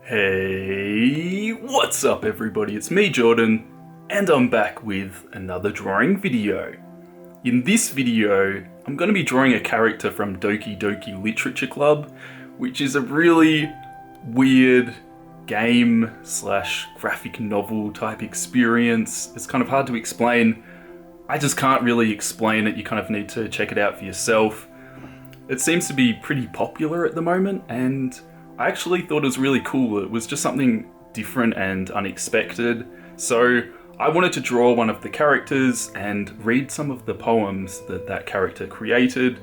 Hey, what's up everybody? It's me, Jordan, and I'm back with another drawing video. In this video, I'm going to be drawing a character from Doki Doki Literature Club, which is a really weird game slash graphic novel type experience. It's kind of hard to explain. I just can't really explain it, you kind of need to check it out for yourself. It seems to be pretty popular at the moment, and I actually thought it was really cool. It was just something different and unexpected. So I wanted to draw one of the characters and read some of the poems that that character created,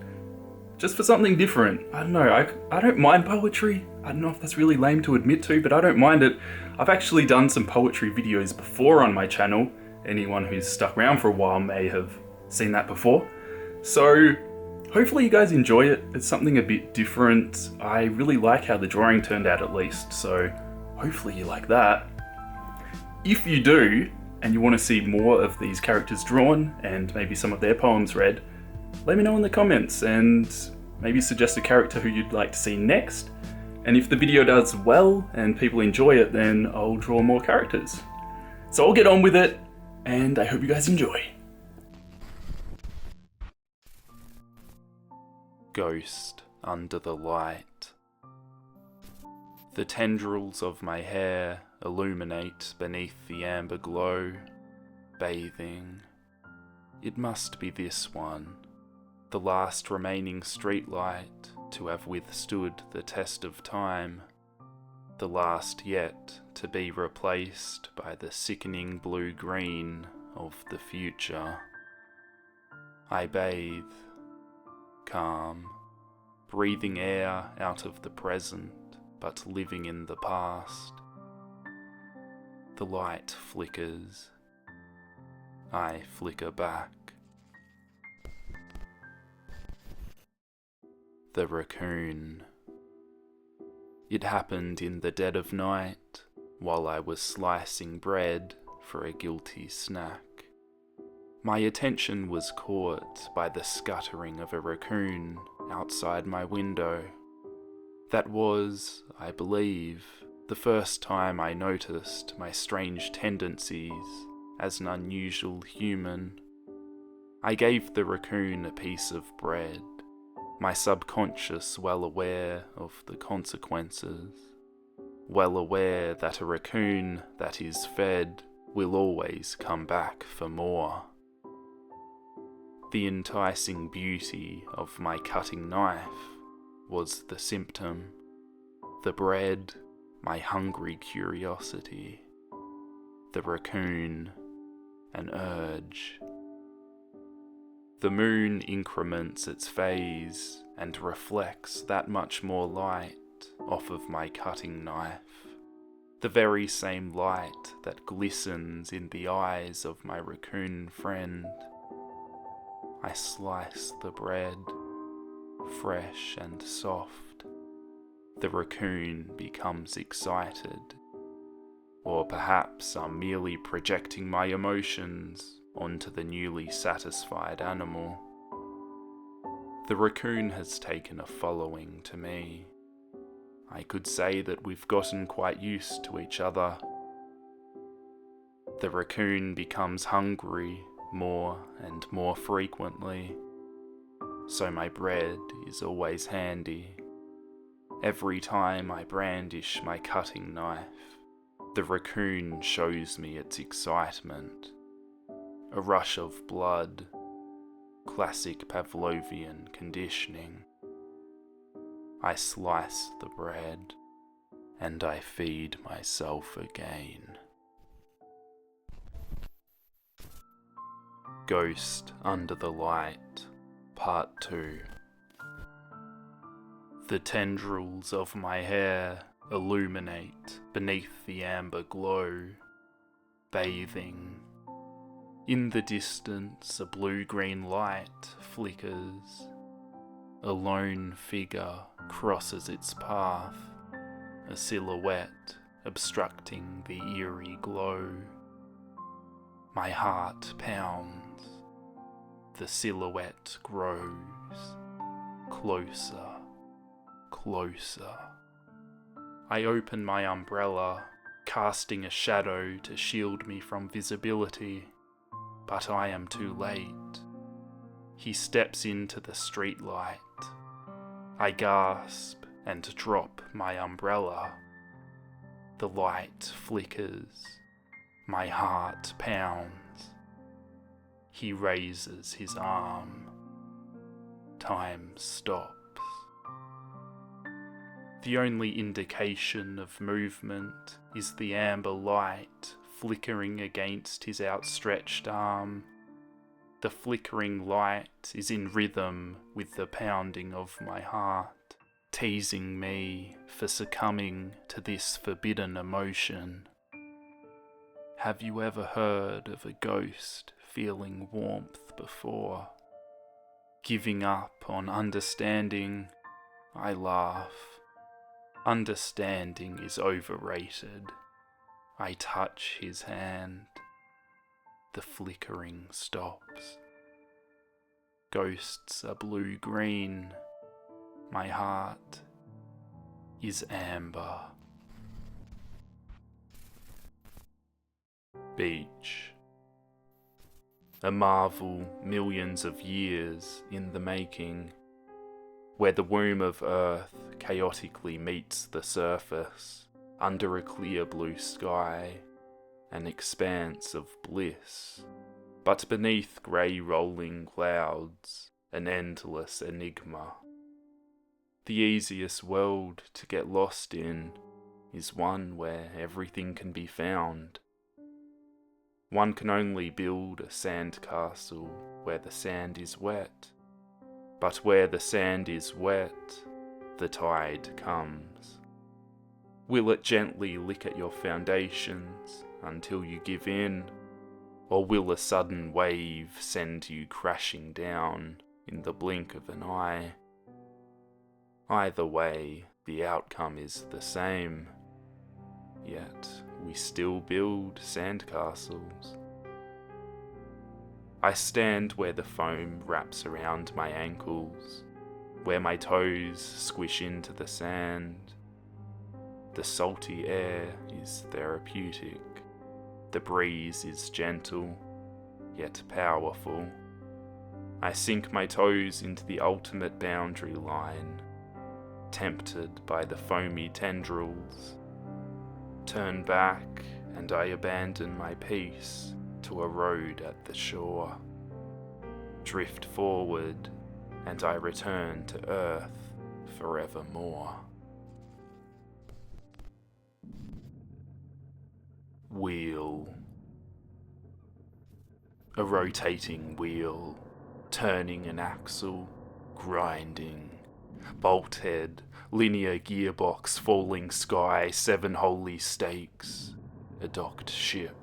just for something different. I don't know, I don't mind poetry. I don't know if that's really lame to admit to, but I don't mind it. I've actually done some poetry videos before on my channel. Anyone who's stuck around for a while may have seen that before. So hopefully you guys enjoy it. It's something a bit different. I really like how the drawing turned out at least, so hopefully you like that. If you do, and you want to see more of these characters drawn and maybe some of their poems read, let me know in the comments and maybe suggest a character who you'd like to see next. And if the video does well and people enjoy it, then I'll draw more characters. So I'll get on with it, and I hope you guys enjoy. Ghost under the light. The tendrils of my hair illuminate beneath the amber glow, bathing. It must be this one, the last remaining streetlight to have withstood the test of time, the last yet to be replaced by the sickening blue-green of the future. I bathe, calm, breathing air out of the present, but living in the past. The light flickers. I flicker back. The raccoon. It happened in the dead of night, while I was slicing bread for a guilty snack. My attention was caught by the scuttering of a raccoon outside my window. That was, I believe, the first time I noticed my strange tendencies as an unusual human. I gave the raccoon a piece of bread, my subconscious well aware of the consequences, well aware that a raccoon that is fed will always come back for more. The enticing beauty of my cutting knife was the symptom, the bread, my hungry curiosity, the raccoon, an urge. The moon increments its phase and reflects that much more light off of my cutting knife, the very same light that glistens in the eyes of my raccoon friend. I slice the bread, fresh and soft. The raccoon becomes excited. Or perhaps I'm merely projecting my emotions onto the newly satisfied animal. The raccoon has taken a following to me. I could say that we've gotten quite used to each other. The raccoon becomes hungry more and more frequently, so my bread is always handy. Every time I brandish my cutting knife, the raccoon shows me its excitement. A rush of blood, classic Pavlovian conditioning. I slice the bread, and I feed myself again. Ghost Under the Light, Part 2. The tendrils of my hair illuminate beneath the amber glow, bathing. In the distance a blue-green light flickers. A lone figure crosses its path, a silhouette obstructing the eerie glow. My heart pounds. The silhouette grows, closer, closer. I open my umbrella, casting a shadow to shield me from visibility, but I am too late. He steps into the streetlight. I gasp and drop my umbrella. The light flickers. My heart pounds. He raises his arm. Time stops. The only indication of movement is the amber light flickering against his outstretched arm. The flickering light is in rhythm with the pounding of my heart, teasing me for succumbing to this forbidden emotion. Have you ever heard of a ghost feeling warmth before? Giving up on understanding, I laugh. Understanding is overrated. I touch his hand. The flickering stops. Ghosts are blue-green. My heart is amber. Beach. A marvel millions of years in the making, where the womb of Earth chaotically meets the surface, under a clear blue sky, an expanse of bliss, but beneath grey rolling clouds, an endless enigma. The easiest world to get lost in is one where everything can be found. One can only build a sandcastle where the sand is wet, but where the sand is wet, the tide comes. Will it gently lick at your foundations until you give in, or will a sudden wave send you crashing down in the blink of an eye? Either way, the outcome is the same, yet we still build sandcastles. I stand where the foam wraps around my ankles, where my toes squish into the sand. The salty air is therapeutic. The breeze is gentle, yet powerful. I sink my toes into the ultimate boundary line, tempted by the foamy tendrils. Turn back, and I abandon my peace to a road at the shore. Drift forward, and I return to earth forevermore. Wheel. A rotating wheel, turning an axle, grinding. Bolt head, linear gearbox, falling sky, 7 holy stakes. A docked ship,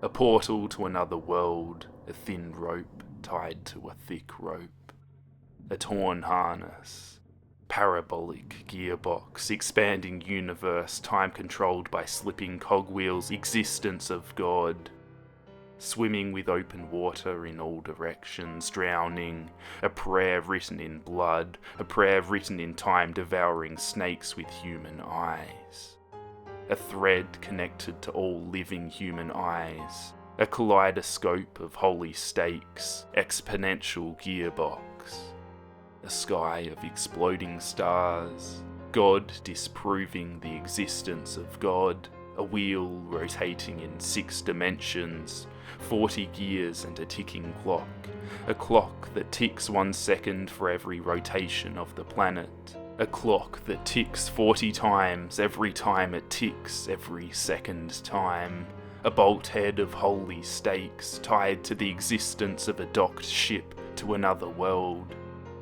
a portal to another world, a thin rope tied to a thick rope. A torn harness, parabolic gearbox, expanding universe, time controlled by slipping cogwheels, existence of God. Swimming with open water in all directions, drowning, a prayer written in blood, a prayer written in time, devouring snakes with human eyes. A thread connected to all living human eyes, a kaleidoscope of holy stakes, exponential gearbox. A sky of exploding stars, God disproving the existence of God, a wheel rotating in 6 dimensions, 40 gears and a ticking clock, a clock that ticks 1 second for every rotation of the planet, a clock that ticks 40 times every time it ticks every second time, a bolt head of holy stakes tied to the existence of a docked ship to another world,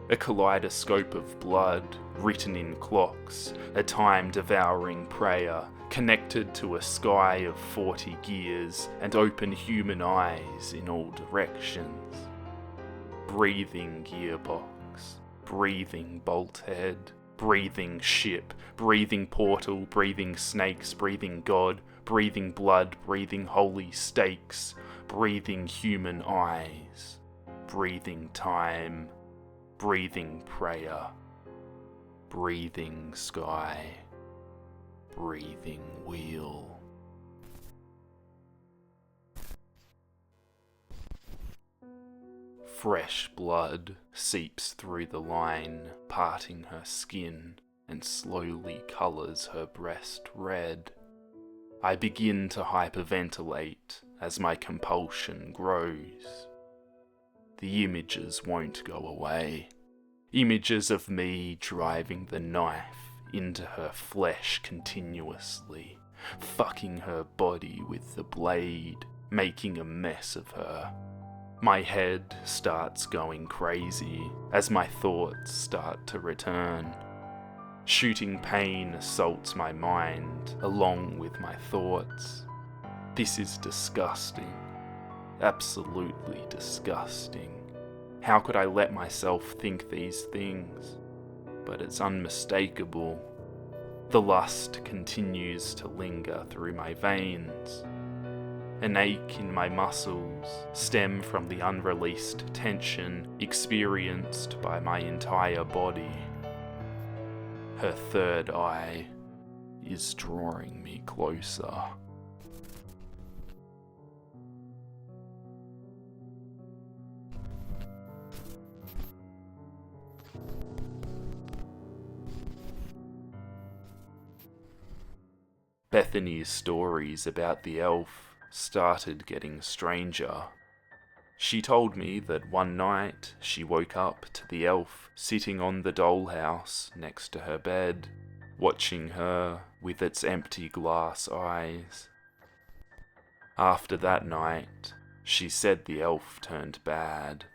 a kaleidoscope of blood written in clocks, a time-devouring prayer, connected to a sky of 40 gears and open human eyes in all directions. Breathing gearbox, breathing bolt head, breathing ship, breathing portal, breathing snakes, breathing God, breathing blood, breathing holy stakes, breathing human eyes, breathing time, breathing prayer, breathing sky, breathing wheel. Fresh blood seeps through the line, parting her skin, and slowly colours her breast red. I begin to hyperventilate as my compulsion grows. The images won't go away. Images of me driving the knife into her flesh continuously, fucking her body with the blade, making a mess of her. My head starts going crazy as my thoughts start to return. Shooting pain assaults my mind along with my thoughts. This is disgusting. Absolutely disgusting. How could I let myself think these things? But it's unmistakable. The lust continues to linger through my veins. An ache in my muscles stem from the unreleased tension experienced by my entire body. Her third eye is drawing me closer. Bethany's stories about the elf started getting stranger. She told me that one night she woke up to the elf sitting on the dollhouse next to her bed, watching her with its empty glass eyes. After that night, she said the elf turned bad